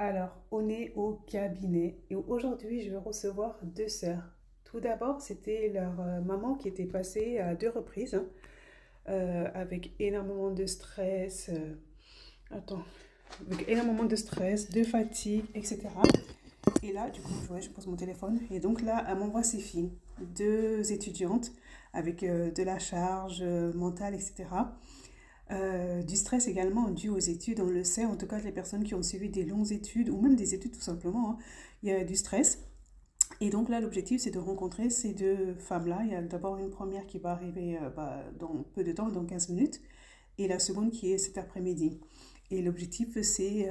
Alors, on est au cabinet et aujourd'hui, je vais recevoir deux sœurs. Tout d'abord, c'était leur maman qui était passée à deux reprises, hein, avec énormément de stress. Attends, avec énormément de stress, de fatigue, etc. Et là, du coup, ouais, je pose mon téléphone. Et donc là, elle m'envoie ses filles, deux étudiantes avec de la charge mentale, etc. Du stress également dû aux études, on le sait, en tout cas les personnes qui ont suivi des longues études ou même des études tout simplement, hein, il y a du stress. Et donc là, l'objectif, c'est de rencontrer ces deux femmes-là. Il y a d'abord une première qui va arriver dans peu de temps, dans 15 minutes, et la seconde qui est cet après-midi. Et l'objectif, c'est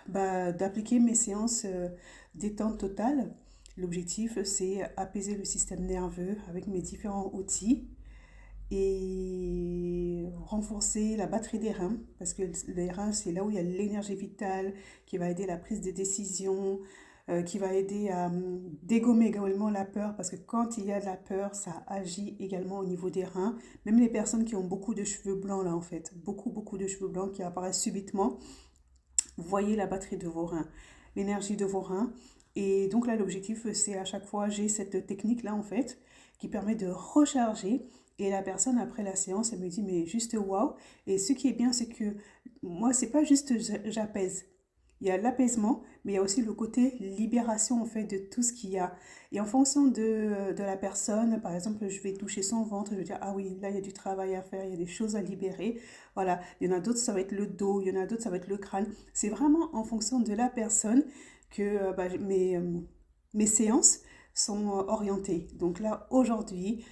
d'appliquer mes séances détente totale. L'objectif, c'est apaiser le système nerveux avec mes différents outils et renforcer la batterie des reins, parce que les reins, c'est là où il y a l'énergie vitale qui va aider à la prise de décision, qui va aider à dégommer également la peur, parce que quand il y a de la peur, ça agit également au niveau des reins. Même les personnes qui ont beaucoup de cheveux blancs, là, en fait, beaucoup de cheveux blancs qui apparaissent subitement, voyez la batterie de vos reins, l'énergie de vos reins. Et donc là, l'objectif, c'est à chaque fois, j'ai cette technique-là, en fait, qui permet de recharger. Et la personne, après la séance, elle me dit, mais juste waouh. Et ce qui est bien, c'est que moi, c'est pas juste j'apaise. Il y a l'apaisement, mais il y a aussi le côté libération, en fait, de tout ce qu'il y a. Et en fonction de la personne, par exemple, je vais toucher son ventre, je vais dire, ah oui, là, il y a du travail à faire, il y a des choses à libérer. Voilà, il y en a d'autres, ça va être le dos, il y en a d'autres, ça va être le crâne. C'est vraiment en fonction de la personne que mes séances sont orientées. Donc là, aujourd'hui,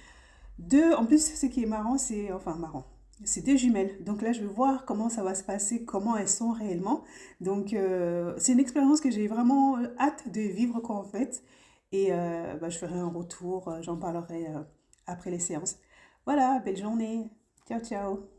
en plus, ce qui est marrant, c'est des jumelles. Donc là, je vais voir comment ça va se passer, comment elles sont réellement. Donc, c'est une expérience que j'ai vraiment hâte de vivre, quoi, en fait. Et je ferai un retour, j'en parlerai après les séances. Voilà, belle journée. Ciao, ciao.